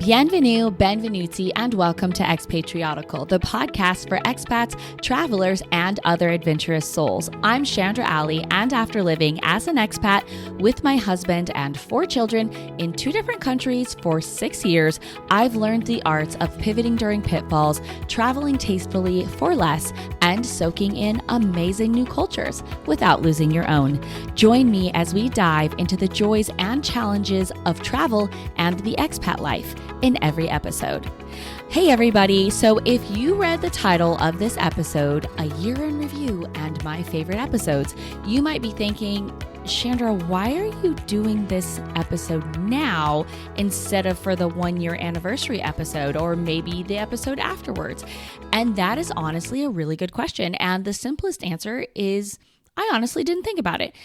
Bienvenue, benvenuti, and welcome to Expatriotical, the podcast for expats, travelers, and other adventurous souls. I'm Chandra, and after living as an expat with my husband and 4 children in 2 different countries for 6 years, I've learned the arts of pivoting during pitfalls, traveling tastefully for less, and soaking in amazing new cultures without losing your own. Join me as we dive into the joys and challenges of travel and the expat life in every episode. Hey everybody, so if you read the title of this episode, A Year in Review and My Favorite Episodes, you might be thinking, Chandra, why are you doing this episode now instead of for the 1-year anniversary episode or maybe the episode afterwards? And that is honestly a really good question. And the simplest answer is I honestly didn't think about it,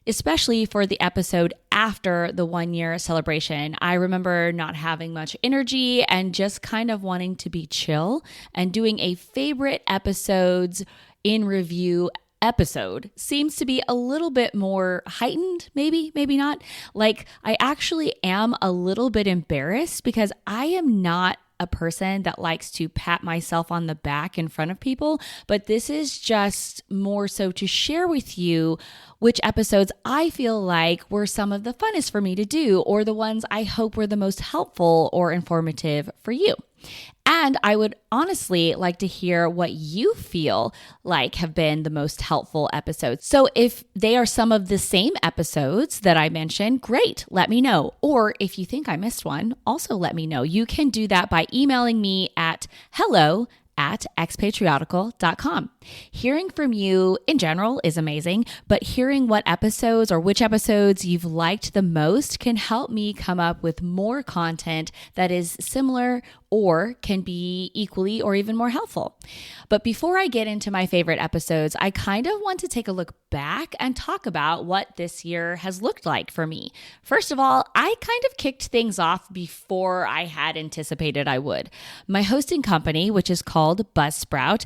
especially for the episode after the 1-year celebration. I remember not having much energy and just kind of wanting to be chill, and doing a favorite episodes in review episode seems to be a little bit more heightened, maybe not. Like, I actually am a little bit embarrassed because I am not a person that likes to pat myself on the back in front of people, but this is just more so to share with you which episodes I feel like were some of the funnest for me to do, or the ones I hope were the most helpful or informative for you. And I would honestly like to hear what you feel like have been the most helpful episodes. So if they are some of the same episodes that I mentioned, great, let me know. Or if you think I missed one, also let me know. You can do that by emailing me at hello@expatriotical.com. Hearing from you in general is amazing, but hearing what episodes or which episodes you've liked the most can help me come up with more content that is similar or can be equally or even more helpful. But before I get into my favorite episodes, I kind of want to take a look back and talk about what this year has looked like for me. First of all, I kind of kicked things off before I had anticipated I would. My hosting company, which is called Buzzsprout,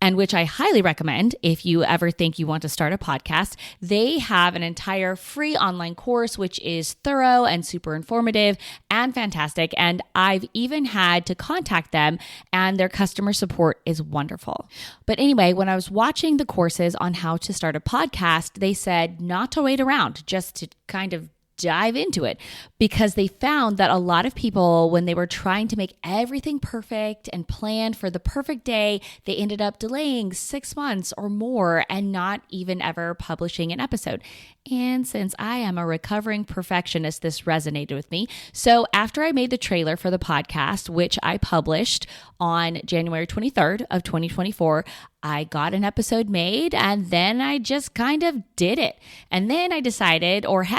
and which I highly recommend if you ever think you want to start a podcast, they have an entire free online course, which is thorough and super informative and fantastic. And I've even had to contact them, and their customer support is wonderful. But anyway, when I was watching the courses on how to start a podcast, they said not to wait around, just to kind of dive into it, because they found that a lot of people, when they were trying to make everything perfect and planned for the perfect day, they ended up delaying 6 months or more and not even ever publishing an episode. And since I am a recovering perfectionist, this resonated with me. So after I made the trailer for the podcast, which I published on January 23rd of 2024, I got an episode made, and then I just kind of did it. And then I had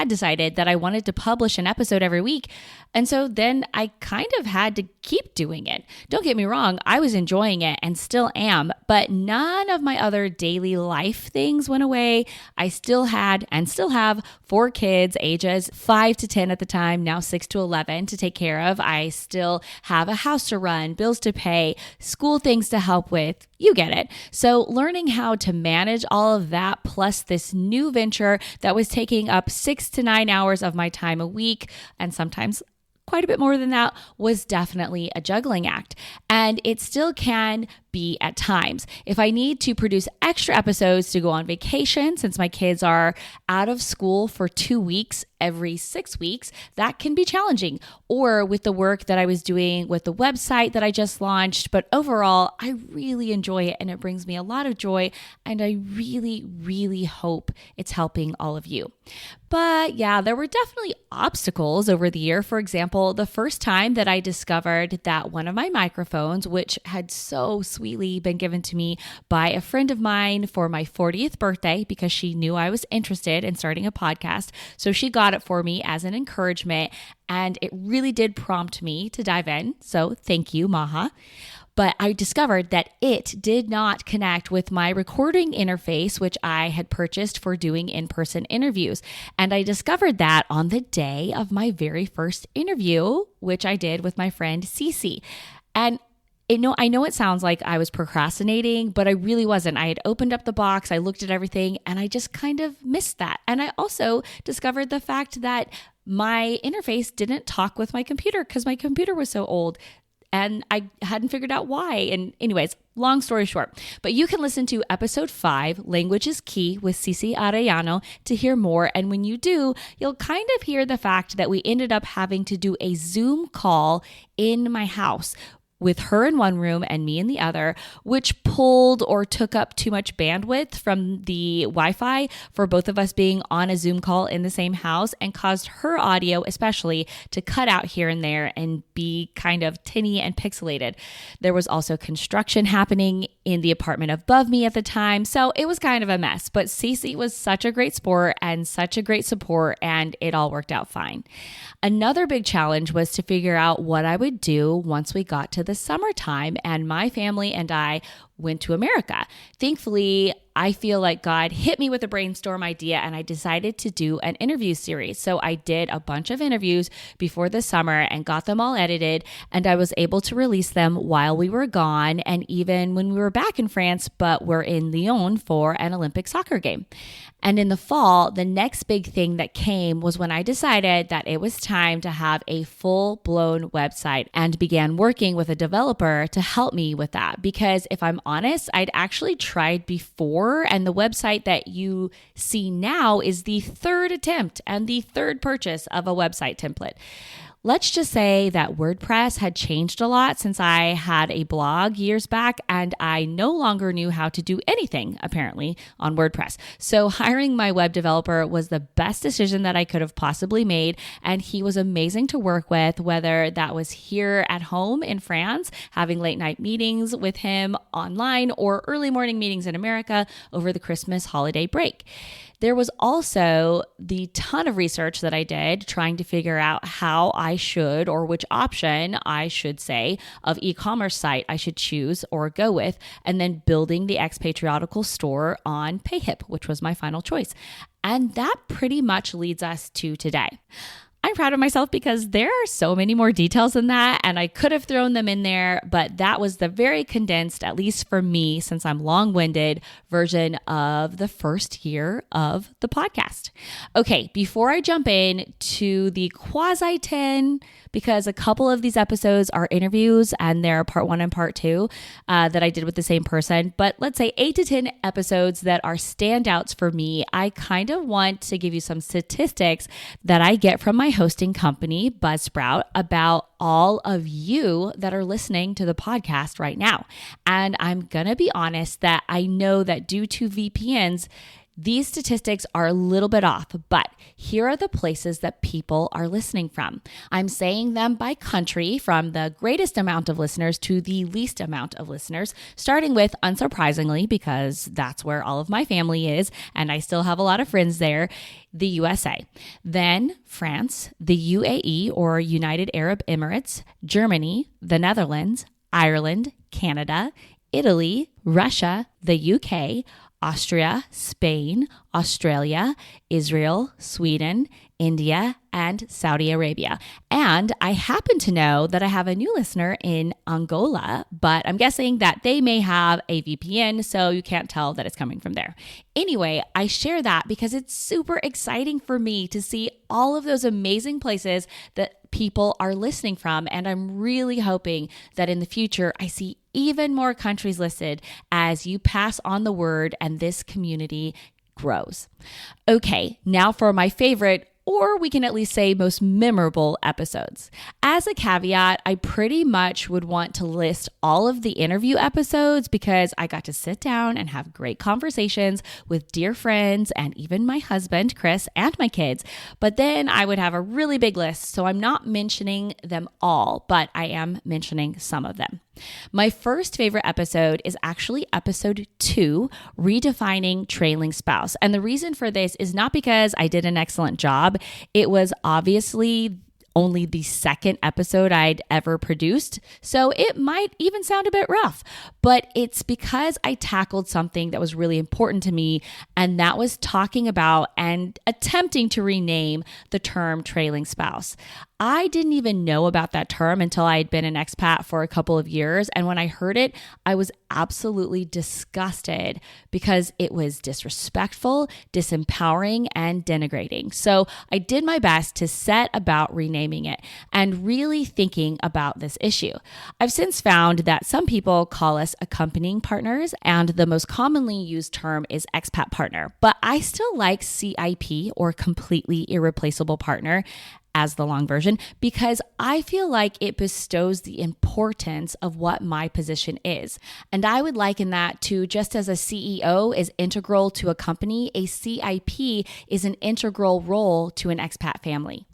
decided that I wanted to publish an episode every week. And so then I kind of had to keep doing it. Don't get me wrong, I was enjoying it and still am, but none of my other daily life things went away. I still had and still have 4 kids, ages 5 to 10 at the time, now 6 to 11 to take care of. I still have a house to run, bills to pay, school things to help with. You get it. So learning how to manage all of that, plus this new venture that was taking up 6 to 9 hours of my time a week, and sometimes quite a bit more than that, was definitely a juggling act. And it still can be at times. If I need to produce extra episodes to go on vacation, since my kids are out of school for 2 weeks every 6 weeks, that can be challenging. Or with the work that I was doing with the website that I just launched. But overall, I really enjoy it and it brings me a lot of joy. And I really, really hope it's helping all of you. But yeah, there were definitely obstacles over the year. For example, the first time that I discovered that one of my microphones, which had so sweetly been given to me by a friend of mine for my 40th birthday, because she knew I was interested in starting a podcast. So she got it for me as an encouragement, and it really did prompt me to dive in. So thank you, Maha. But I discovered that it did not connect with my recording interface, which I had purchased for doing in-person interviews. And I discovered that on the day of my very first interview, which I did with my friend Cece. And I know it sounds like I was procrastinating, but I really wasn't. I had opened up the box, I looked at everything, and I just kind of missed that. And I also discovered the fact that my interface didn't talk with my computer because my computer was so old. And I hadn't figured out why. And anyways, long story short, but you can listen to episode 5, Language is Key with Cici Arellano to hear more. And when you do, you'll kind of hear the fact that we ended up having to do a Zoom call in my house with her in one room and me in the other, which pulled or took up too much bandwidth from the Wi-Fi for both of us being on a Zoom call in the same house, and caused her audio especially to cut out here and there and be kind of tinny and pixelated. There was also construction happening in the apartment above me at the time, so it was kind of a mess. But Cici was such a great sport and such a great support, and it all worked out fine. Another big challenge was to figure out what I would do once we got to the summertime and my family and I went to America. Thankfully, I feel like God hit me with a brainstorm idea and I decided to do an interview series. So I did a bunch of interviews before the summer and got them all edited, and I was able to release them while we were gone and even when we were back in France, but we're in Lyon for an Olympic soccer game. And in the fall, the next big thing that came was when I decided that it was time to have a full-blown website and began working with a developer to help me with that. Because if I'm honest, I'd actually tried before, and the website that you see now is the third attempt and the third purchase of a website template. Let's just say that WordPress had changed a lot since I had a blog years back, and I no longer knew how to do anything, apparently, on WordPress. So hiring my web developer was the best decision that I could have possibly made, and he was amazing to work with, whether that was here at home in France, having late night meetings with him online, or early morning meetings in America over the Christmas holiday break. There was also the ton of research that I did trying to figure out how I should, or which option I should say, of e-commerce site I should choose or go with, and then building the Expatriotical store on PayHip, which was my final choice. And that pretty much leads us to today. I'm proud of myself because there are so many more details than that, and I could have thrown them in there, but that was the very condensed, at least for me, since I'm long-winded, version of the first year of the podcast. Okay, before I jump in to the quasi 10, because a couple of these episodes are interviews and they're part 1 and part 2 that I did with the same person, but let's say 8 to 10 episodes that are standouts for me, I kind of want to give you some statistics that I get from my hosting company, Buzzsprout, about all of you that are listening to the podcast right now. And I'm going to be honest that I know that due to VPNs, these statistics are a little bit off, but here are the places that people are listening from. I'm saying them by country, from the greatest amount of listeners to the least amount of listeners, starting with, unsurprisingly, because that's where all of my family is, and I still have a lot of friends there, the USA. Then France, the UAE or United Arab Emirates, Germany, the Netherlands, Ireland, Canada, Italy, Russia, the UK, Austria, Spain, Australia, Israel, Sweden, India, and Saudi Arabia. And I happen to know that I have a new listener in Angola, but I'm guessing that they may have a VPN, so you can't tell that it's coming from there. Anyway, I share that because it's super exciting for me to see all of those amazing places that people are listening from, and I'm really hoping that in the future I see even more countries listed as you pass on the word and this community grows. Okay, now for my favorite, or we can at least say most memorable episodes. As a caveat, I pretty much would want to list all of the interview episodes because I got to sit down and have great conversations with dear friends and even my husband, Chris, and my kids. But then I would have a really big list, so I'm not mentioning them all, but I am mentioning some of them. My first favorite episode is actually episode 2, Redefining Trailing Spouse. And the reason for this is not because I did an excellent job. It was obviously only the second episode I'd ever produced, so it might even sound a bit rough, but it's because I tackled something that was really important to me, and that was talking about and attempting to rename the term trailing spouse. I didn't even know about that term until I had been an expat for a couple of years. And when I heard it, I was absolutely disgusted because it was disrespectful, disempowering, and denigrating. So I did my best to set about renaming it and really thinking about this issue. I've since found that some people call us accompanying partners, and the most commonly used term is expat partner, but I still like CIP, or completely irreplaceable partner, as the long version, because I feel like it bestows the importance of what my position is. And I would liken that to, just as a CEO is integral to a company, a CIP is an integral role to an expat family.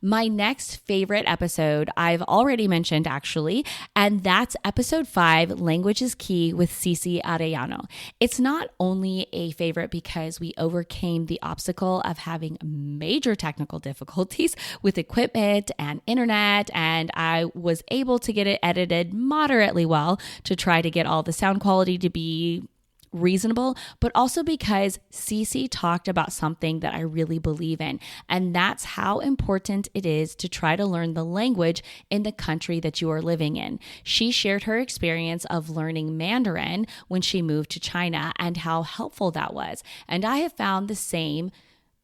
My next favorite episode I've already mentioned, actually, and that's episode 5, Language is Key, with Cici Arellano. It's not only a favorite because we overcame the obstacle of having major technical difficulties with equipment and internet, and I was able to get it edited moderately well to try to get all the sound quality to be reasonable, but also because Cici talked about something that I really believe in, and that's how important it is to try to learn the language in the country that you are living in. She shared her experience of learning Mandarin when she moved to China and how helpful that was. And I have found the same.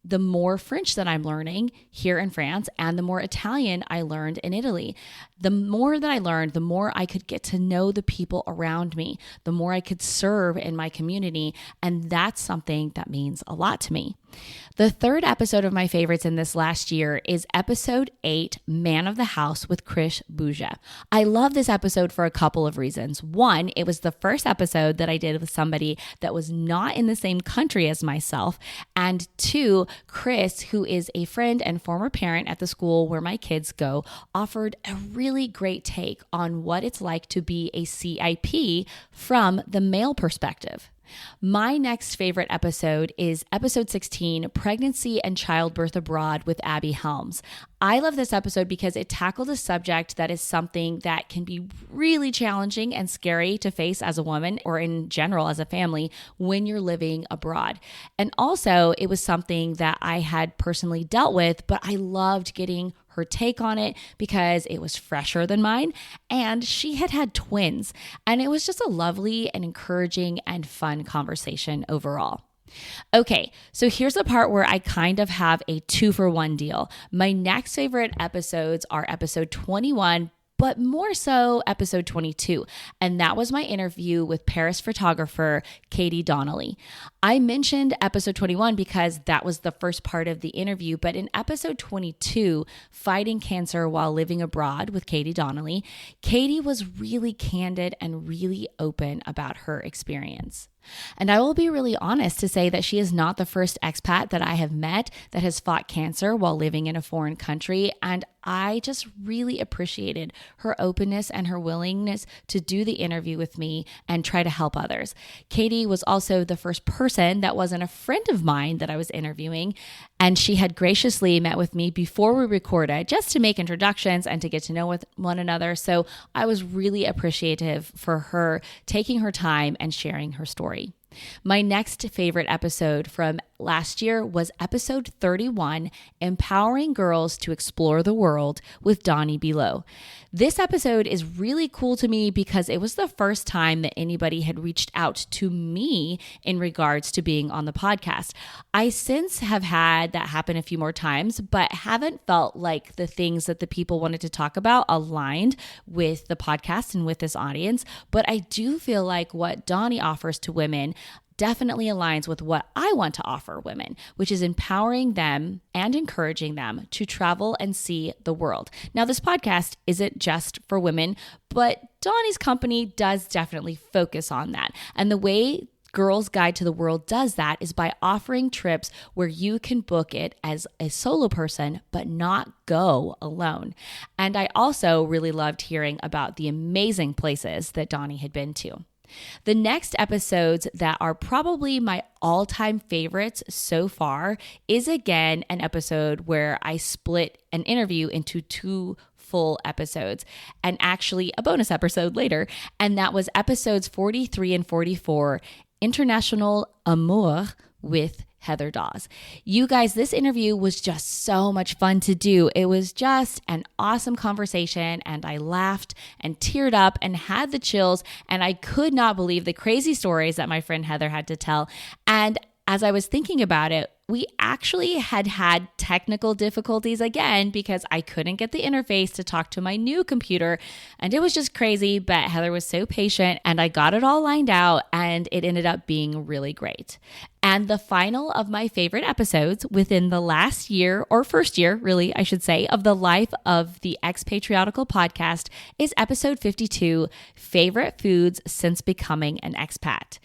The more French that I'm learning here in France and the more Italian I learned in Italy. The more that I learned, the more I could get to know the people around me, the more I could serve in my community. And that's something that means a lot to me. The third episode of my favorites in this last year is episode 8, Man of the House, with Chris Buja. I love this episode for a couple of reasons. One, it was the first episode that I did with somebody that was not in the same country as myself. And two, Chris, who is a friend and former parent at the school where my kids go, offered a really great take on what it's like to be a CIP from the male perspective. My next favorite episode is episode 16, Pregnancy and Childbirth Abroad, with Abby Helms. I love this episode because it tackled a subject that is something that can be really challenging and scary to face as a woman, or in general as a family, when you're living abroad. And also, it was something that I had personally dealt with, but I loved getting her take on it because it was fresher than mine, and she had had twins, and it was just a lovely and encouraging and fun conversation overall. Okay, so here's the part where I kind of have a 2-for-1 deal. My next favorite episodes are episode 21, but more so episode 22. And that was my interview with Paris photographer Katie Donnelly. I mentioned episode 21 because that was the first part of the interview, but in episode 22, Fighting Cancer While Living Abroad with Katie Donnelly, Katie was really candid and really open about her experience. And I will be really honest to say that she is not the first expat that I have met that has fought cancer while living in a foreign country. And I just really appreciated her openness and her willingness to do the interview with me and try to help others. Katie was also the first person that wasn't a friend of mine that I was interviewing, and she had graciously met with me before we recorded just to make introductions and to get to know with one another. So I was really appreciative for her taking her time and sharing her story. My next favorite episode from last year was episode 31, Empowering Girls to Explore the World, with Donnie Below. This episode is really cool to me because it was the first time that anybody had reached out to me in regards to being on the podcast. I since have had that happen a few more times, but haven't felt like the things that the people wanted to talk about aligned with the podcast and with this audience. But I do feel like what Donnie offers to women definitely aligns with what I want to offer women, which is empowering them and encouraging them to travel and see the world. Now, this podcast isn't just for women, but Donnie's company does definitely focus on that. And the way Girls Guide to the World does that is by offering trips where you can book it as a solo person, but not go alone. And I also really loved hearing about the amazing places that Donnie had been to. The next episodes that are probably my all-time favorites so far is again an episode where I split an interview into 2 full episodes, and actually a bonus episode later, and that was episodes 43 and 44, International Amour with Heather Dawes. You guys, this interview was just so much fun to do. It was just an awesome conversation, and I laughed and teared up and had the chills, and I could not believe the crazy stories that my friend Heather had to tell. And as I was thinking about it, we actually had technical difficulties again because I couldn't get the interface to talk to my new computer, and it was just crazy, but Heather was so patient and I got it all lined out, and it ended up being really great. And the final of my favorite episodes within the last year, or first year, really, I should say, of the life of the Expatriotical podcast is episode 52, Favorite Foods Since Becoming an Expat.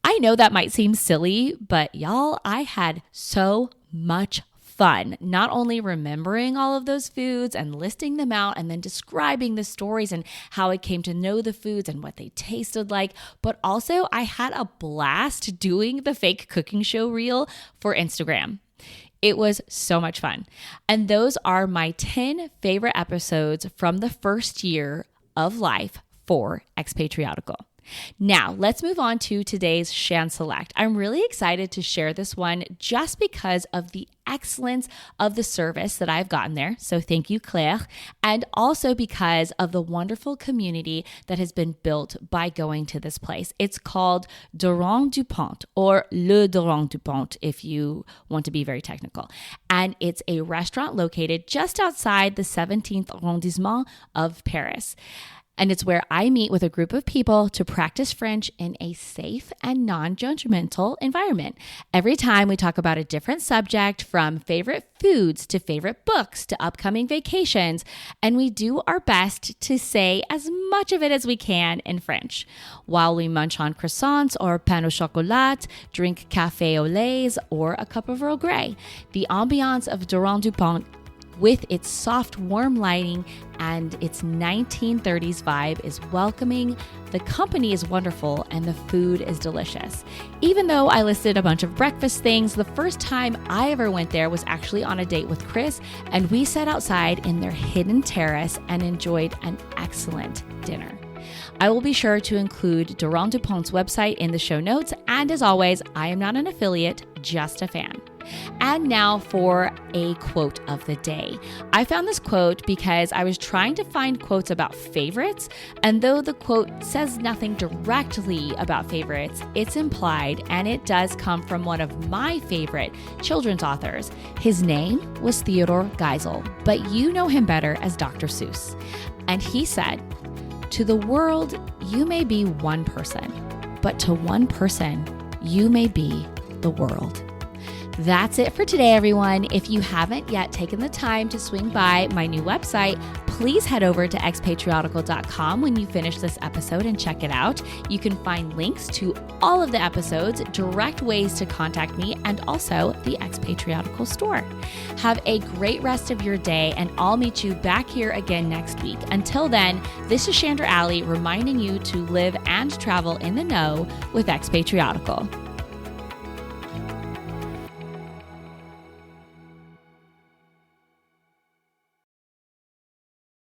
I know that might seem silly, but y'all, I had so much fun, not only remembering all of those foods and listing them out and then describing the stories and how I came to know the foods and what they tasted like, but also I had a blast doing the fake cooking show reel for Instagram. It was so much fun. And those are my 10 favorite episodes from the first year of life for Expatriotical. Now, let's move on to today's Shan Select. I'm really excited to share this one just because of the excellence of the service that I've gotten there. So thank you, Claire. And also because of the wonderful community that has been built by going to this place. It's called Durand du Pont, or Le Durand du Pont, if you want to be very technical. And it's a restaurant located just outside the 17th arrondissement of Paris. And it's where I meet with a group of people to practice French in a safe and non-judgmental environment. Every time we talk about a different subject, from favorite foods to favorite books to upcoming vacations, and we do our best to say as much of it as we can in French. While we munch on croissants or pain au chocolat, drink café au lait or a cup of Earl Grey, the ambiance of Durand du Pont, with its soft, warm lighting and its 1930s vibe, is welcoming, the company is wonderful, and the food is delicious. Even though I listed a bunch of breakfast things, the first time I ever went there was actually on a date with Chris, and we sat outside in their hidden terrace and enjoyed an excellent dinner. I will be sure to include Durand du Pont's website in the show notes, and as always, I am not an affiliate, just a fan. And now for a quote of the day. I found this quote because I was trying to find quotes about favorites, and though the quote says nothing directly about favorites, it's implied, and it does come from one of my favorite children's authors. His name was Theodore Geisel, but you know him better as Dr. Seuss. And he said, "To the world, you may be one person, but to one person, you may be the world." That's it for today, everyone. If you haven't yet taken the time to swing by my new website, please head over to expatriotical.com when you finish this episode and check it out. You can find links to all of the episodes, direct ways to contact me, and also the Expatriotical store. Have a great rest of your day, and I'll meet you back here again next week. Until then, this is Chandra reminding you to live and travel in the know with Expatriotical.